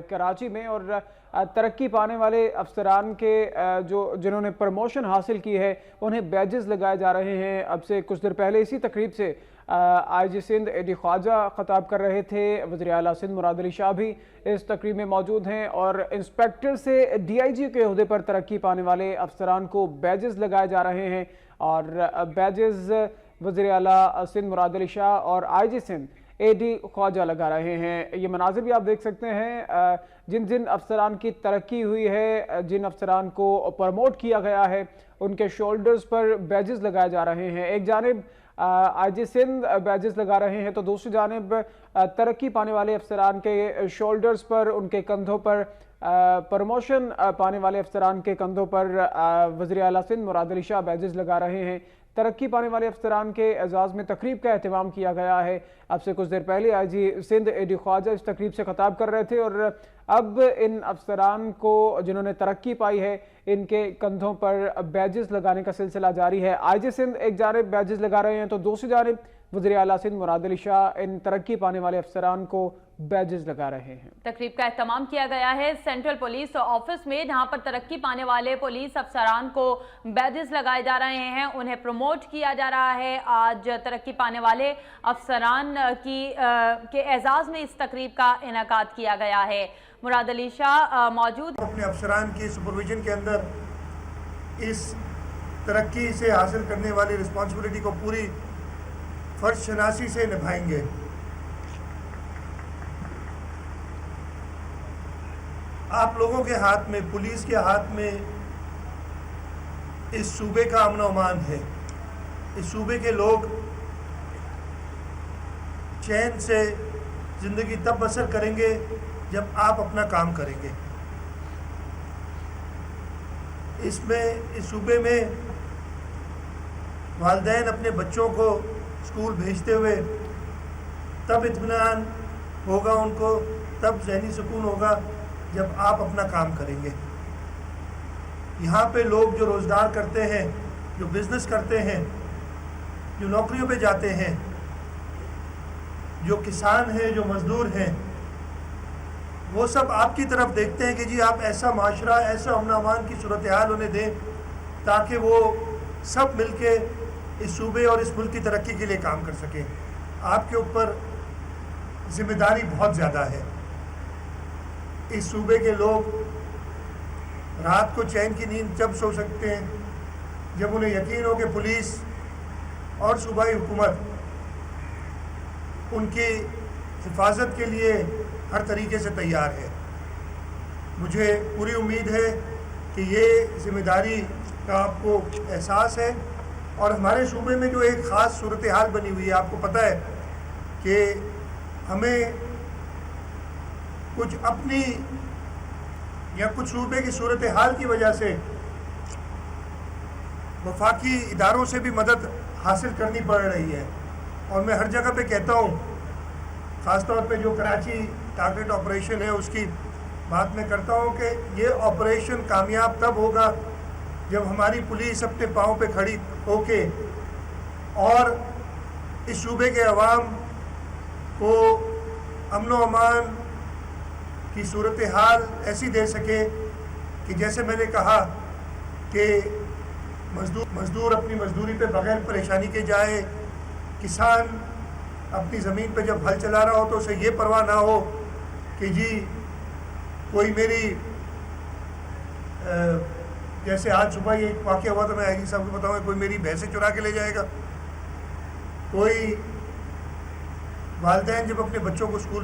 कराची में, और तरक्की पाने वाले अफसरान के जिन्होंने प्रमोशन हासिल की है उन्हें बैजेस लगाए जा रहे हैं। अब से कुछ देर पहले इसी तकरीब से IG सिंध एडी ख्वाजा खताब कर रहे थे। वज़ीर आला सिंध मुराद अली शाह भी इस तकरीब में मौजूद हैं, और इंस्पेक्टर से DIG के ओहदे पर तरक्की पाने वाले अफसरान को बैजेस लगाए जा रहे हैं। और बैजेस वज़ीर आला सिंध मुराद अली शाह और IG सिंध एडी ख्वाजा लगा रहे हैं। ये मनाज़िर भी आप देख सकते हैं, जिन जिन अफसरान की तरक्की हुई है, जिन अफसरान को प्रमोट किया गया है, उनके शोल्डर्स पर बैजेस लगाए जा रहे हैं। एक जानिब IG सिंध बैजेस लगा रहे हैं, तो दूसरी जानिब तरक्की पाने वाले अफसरान के शोल्डर्स पर, उनके कंधों पर, प्रमोशन पाने वाले अफसरान के कंधों पर वज़ीर आला सिंध मुराद अली शाह बैजेस लगा रहे हैं। तरक्की पाने वाले अफसरान के एजाज़ में तकरीब का एहतमाम किया गया है। अब से कुछ देर पहले IG सिंध एडी ख्वाजा इस तकरीब से खताब कर रहे थे, और अब इन अफसरान को जिन्होंने तरक्की पाई है इनके कंधों पर बैजेस लगाने का सिलसिला जारी है। IG सिंध एक जानिब बैजेस लगा रहे हैं, तो दूसरी जानिब वज़ीर आला सिंध मुराद अली शाह इन तरक्की पाने वाले अफसरान को बैजेस लगा रहे हैं। तकरीब का एहतमाम किया गया है सेंट्रल पुलिस ऑफिस में, जहां पर तरक्की पाने वाले पुलिस अफसरान को बैजेस लगाए जा रहे हैं, उन्हें प्रमोट किया जा रहा है। आज तरक्की पाने वाले अफसरान के एजाज में इस तकरीब का इनेकाद किया गया है। मुराद अली शाह मौजूद अपने अफसरान की सुपरविजन के अंदर इस तरक्की से हासिल करने वाली रिस्पॉन्सिबिलिटी को पूरी फर्ज शनासी से निभाएंगे। आप लोगों के हाथ में, पुलिस के हाथ में इस सूबे का अमन और अमान है। इस सूबे के लोग चैन से ज़िंदगी तब बसर करेंगे जब आप अपना काम करेंगे। इस सूबे में वालिदैन अपने बच्चों को स्कूल भेजते हुए तब इत्मीनान होगा उनको, तब ज़हनी सुकून होगा जब आप अपना काम करेंगे। यहाँ पे लोग जो रोज़गार करते हैं, जो बिज़नेस करते हैं, जो नौकरियों पे जाते हैं, जो किसान हैं, जो मज़दूर हैं, वो सब आपकी तरफ देखते हैं कि जी आप ऐसा माशरा, ऐसा अमन अमान की सूरत हाल उन्हें दें ताकि वो सब मिलके इस सूबे और इस मुल्क की तरक्की के लिए काम कर सकें। आपके ऊपर ज़िम्मेदारी बहुत ज़्यादा है। इस सूबे के लोग रात को चैन की नींद जब सो सकते हैं जब उन्हें यकीन हो कि पुलिस और सूबाई हुकूमत उनकी हिफाजत के लिए हर तरीके से तैयार है। मुझे पूरी उम्मीद है कि ये ज़िम्मेदारी का आपको एहसास है। और हमारे सूबे में जो एक ख़ास सूरत हाल बनी हुई है, आपको पता है कि हमें कुछ अपनी या कुछ सूबे की सूरत हाल की वजह से वफाकी इदारों से भी मदद हासिल करनी पड़ रही है। और मैं हर जगह पे कहता हूँ, ख़ास तौर पे जो कराची टारगेट ऑपरेशन है उसकी बात मैं करता हूँ कि ये ऑपरेशन कामयाब तब होगा जब हमारी पुलिस अपने पाँव पे खड़ी होके और इस सूबे के अवाम को अमन व अमान की सूरत हाल ऐसी दे सके कि जैसे मैंने कहा कि मज़दूर अपनी मज़दूरी पे बग़ैर परेशानी के जाए, किसान अपनी ज़मीन पे जब हल चला रहा हो तो उसे ये परवाह ना हो कि जी कोई मेरी जैसे आज सुबह ये वाक़या हुआ था, मैं IG साहब को बताऊँगा, कोई मेरी भैंसें चुरा के ले जाएगा। कोई वालिदैन जब अपने बच्चों को स्कूल